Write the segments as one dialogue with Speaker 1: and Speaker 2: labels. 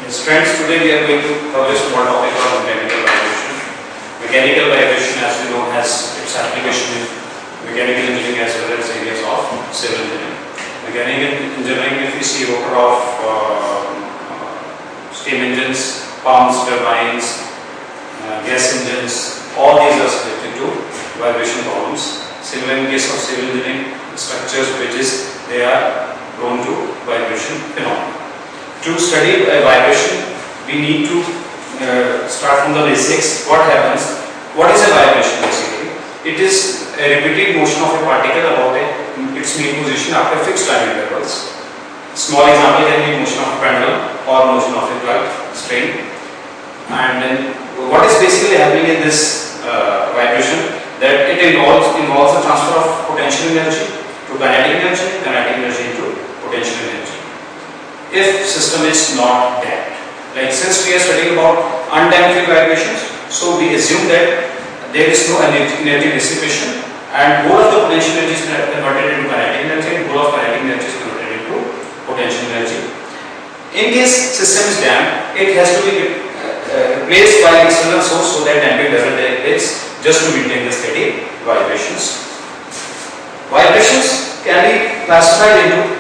Speaker 1: Yes, friends, today we are going to cover a small topic on mechanical vibration. Mechanical vibration, as we know, has its application in mechanical engineering as well as areas of civil engineering. Mechanical engineering, if we see water of steam engines, pumps, turbines, gas engines, all these are subjected to vibration problems. Similar in case of civil engineering, structures, bridges, they are prone to vibration phenomena. To study vibration, we need to start from the basics. What happens? What is a vibration basically? It is a repeated motion of a particle about its mean position after fixed time intervals. Small example can be motion of a pendulum or motion of a clock string. And then what is basically happening in this vibration? That it involves a transfer of potential energy to kinetic energy into potential energy. If system is not damped, like since we are studying about undamped field vibrations, so we assume that there is no energy dissipation and whole of the potential energy is converted into kinetic energy and whole of kinetic energy is converted into potential energy. In case system is damped, it has to be replaced by an external source so that damping doesn't take place, just to maintain the steady vibrations. Vibrations can be classified into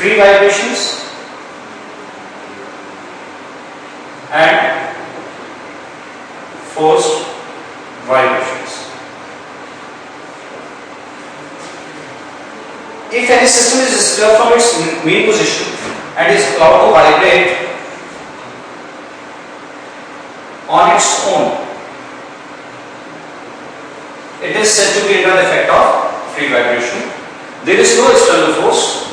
Speaker 1: free vibrations and forced vibrations. If any system is disturbed from its mean position and is allowed to vibrate on its own, it is said to be under the effect of free vibration. There is no external force.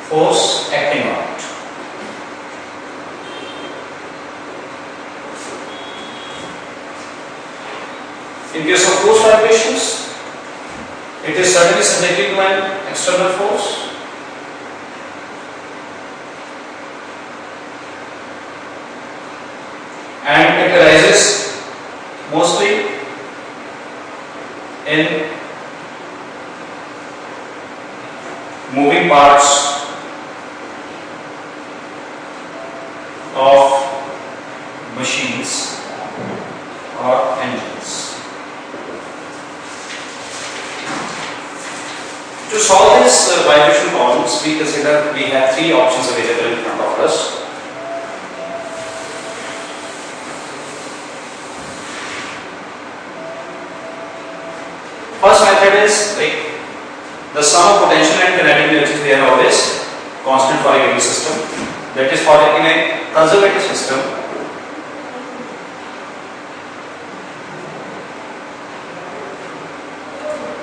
Speaker 1: Force acting on it. In case of force vibrations, it is certainly subjected to an external force. And it arises mostly in moving parts of machines or engines. To solve these vibration problems, we consider we have three options available in front of us. First method is like the sum of potential and kinetic energies, they are always constant for a given system. That is, for in a conservative system,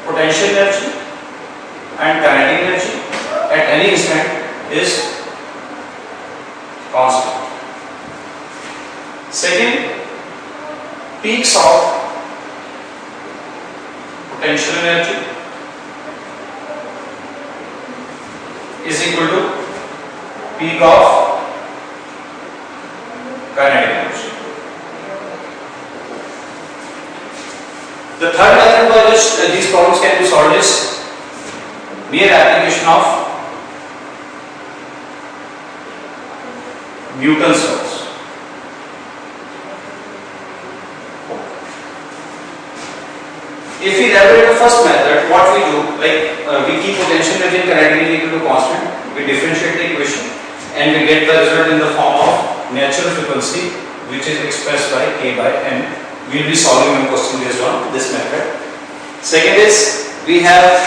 Speaker 1: potential energy and kinetic energy at any instant is constant. Second, peaks of potential energy is equal to peak of kinetic energy. The third method by which these problems can be solved is mere application of Newton's laws. If we elaborate the first method, what we do, like we keep potential energy and kinetic energy equal to constant, we differentiate the equation and we get the result in the form of natural frequency, which is expressed by K by M. We will be solving one question based on this method. Second is, we have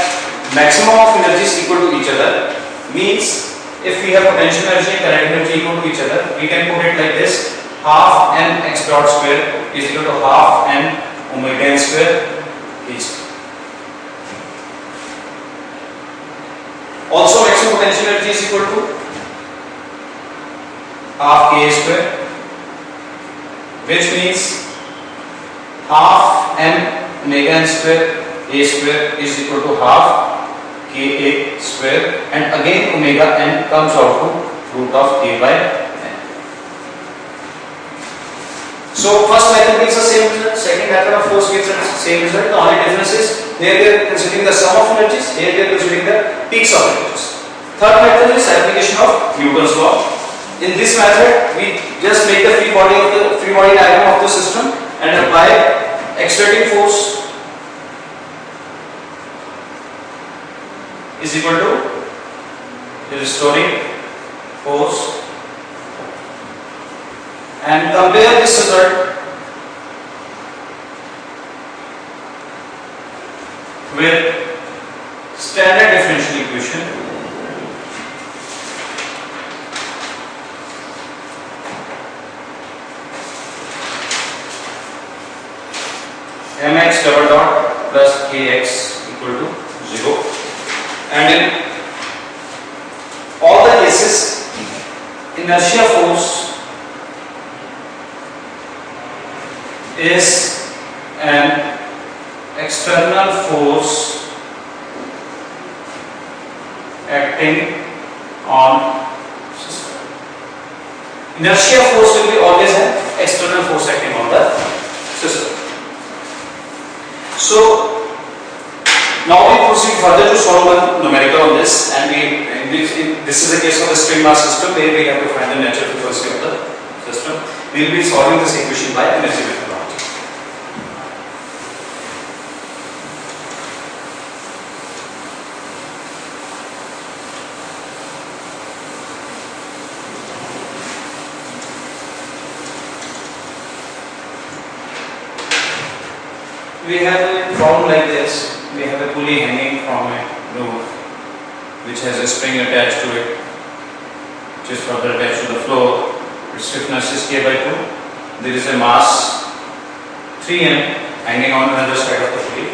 Speaker 1: maximum of energies equal to each other, means if we have potential energy and kinetic energy equal to each other, we can put it like this: half m x dot square is equal to half m omega n square. Also, maximum potential energy is equal to half K square, which means half m omega n square a square is equal to half Ka square, and again omega n comes out to root of K by n. So first method gives the same result, second method of force gives the same result. The only difference is here we are considering the sum of energies, here we are considering the peaks of energies. Third method is application of Newton's law. In this method, we just make the free body diagram of the system and apply accelerating force is equal to the restoring force, and compare this result with standard differential equation. Mx double dot plus kx equal to 0, and in all the cases inertia force is an external force acting on system. Inertia force will be always an external force acting on the system. So now we proceed further to solve one numerical on this, and this is a case of the string mass system where we have to find the natural frequency of the system. We will be solving this equation by energy methodology. We have a problem like this. We have a pulley hanging from a roof which has a spring attached to it, which is further attached to the floor. Its stiffness is k by 2. There is a mass 3m hanging on the other side of the pulley.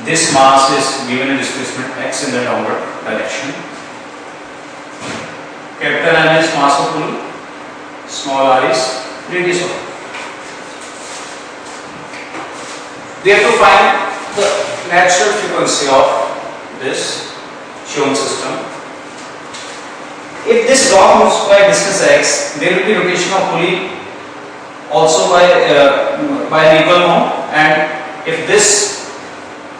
Speaker 1: This mass is given a displacement x in the downward direction. Capital M is mass of pulley, small r is radius of. We have to find the natural frequency of this shown system. If this rod moves by distance x, there will be rotation of pulley also by an equal mode, and if this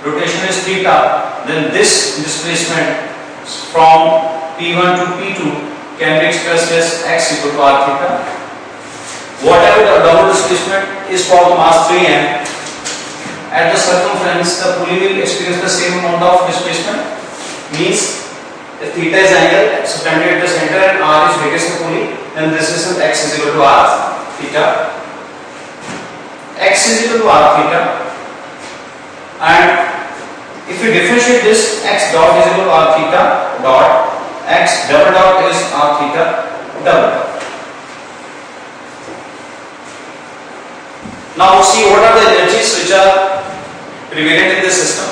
Speaker 1: rotation is theta, then this displacement from P1 to P2 can be expressed as x equal to r theta. Whatever the downward displacement is for the mass 3m, at the circumference the pulley will experience the same amount of displacement. Means if theta is angle suspended at the center and r is radius of pulley, then this is x is equal to r theta. X is equal to r theta, and if we differentiate this, x dot is equal to r theta dot, x double dot is r theta double dot. Now see what are the energies which are prevalent in this system.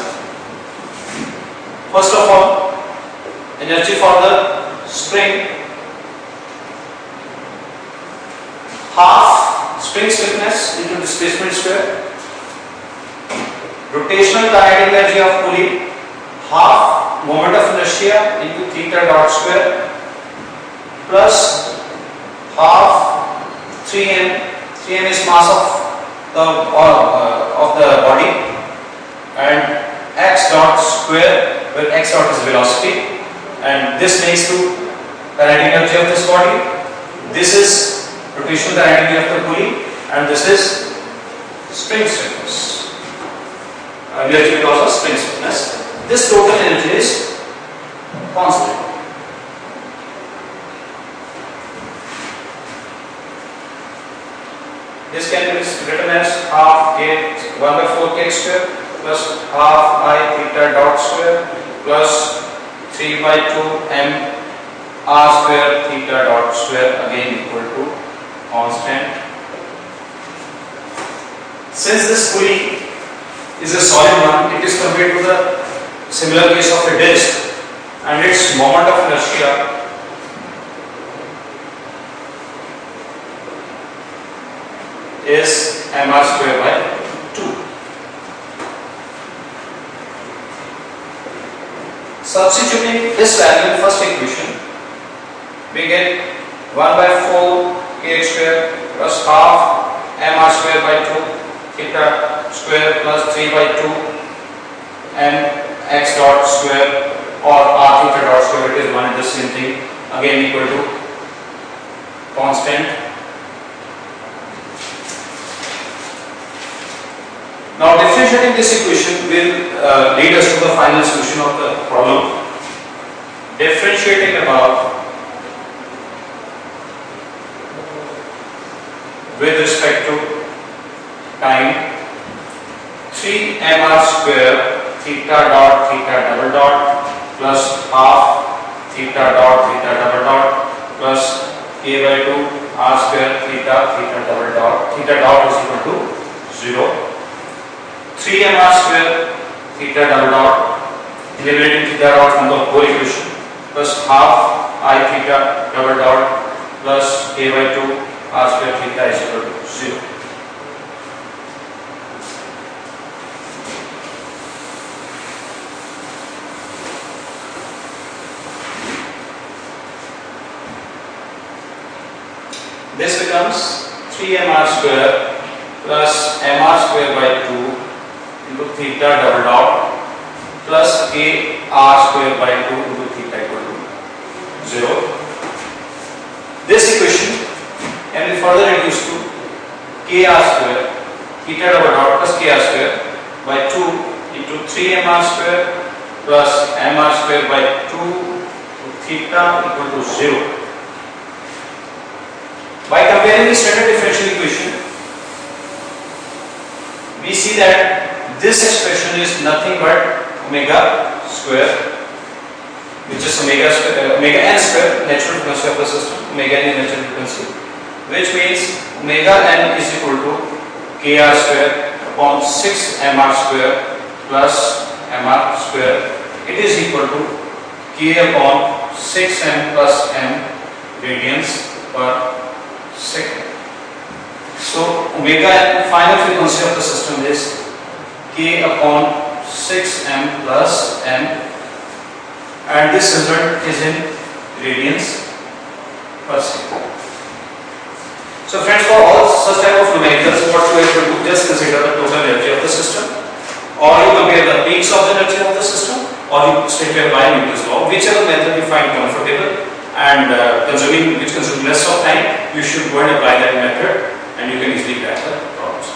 Speaker 1: First of all, energy for the spring, half spring stiffness into displacement square, rotational kinetic energy of pulley, half moment of inertia into theta dot square, plus half 3m. 3m is mass of the body, and x dot square, where x dot is velocity, and this makes to kinetic energy of this body. This is rotational kinetic energy of the pulley, and this is spring stiffness, energy because of spring stiffness. This total energy is constant. This can be written as half k 1 by 4 k square plus half I theta dot square plus 3 by 2 m r square theta dot square, again equal to constant. Since this pulley is a solid one, it is compared to the similar case of a disc, and its moment of inertia is mr square by 2. Substituting this value in first equation, we get 1 by 4 kx square plus half mr square by 2 theta square plus 3 by 2 and x dot square, or r theta dot square, it is 1 same thing, again equal to constant. Now differentiating this equation will lead us to the final solution of the problem. Differentiating above with respect to time, 3mr square theta dot theta double dot plus half theta dot theta double dot plus a by 2 r square theta theta double dot, theta dot is equal to 0. 3mr square theta double dot, eliminating theta dot from the whole equation, plus half I theta double dot plus a by 2 r square theta is equal to 0. This becomes 3mr square plus mr square by 2 into theta double dot plus ar square by 2 into theta equal to 0. This equation can be further reduced to kr square theta double dot plus kr square by 2 into 3mr square plus mr square by 2 to theta equal to 0. By comparing the standard differential equation, we see that this expression is nothing but omega square, which is omega n square, natural frequency of the system, omega n is natural frequency, which means omega n is equal to kr square upon 6mr square plus mr square. It is equal to k upon 6m plus m radians per second. So omega n, final frequency of the system is k upon 6m plus m, and this result is in radians per second. So friends, for all such type of numericals, what you have to do, just consider the total energy of the system, or you compare the peaks of the energy of the system, or you straight apply Newton's law, whichever method you find comfortable and which consumes less of time, you should go and apply that method, and you can easily crack the problems.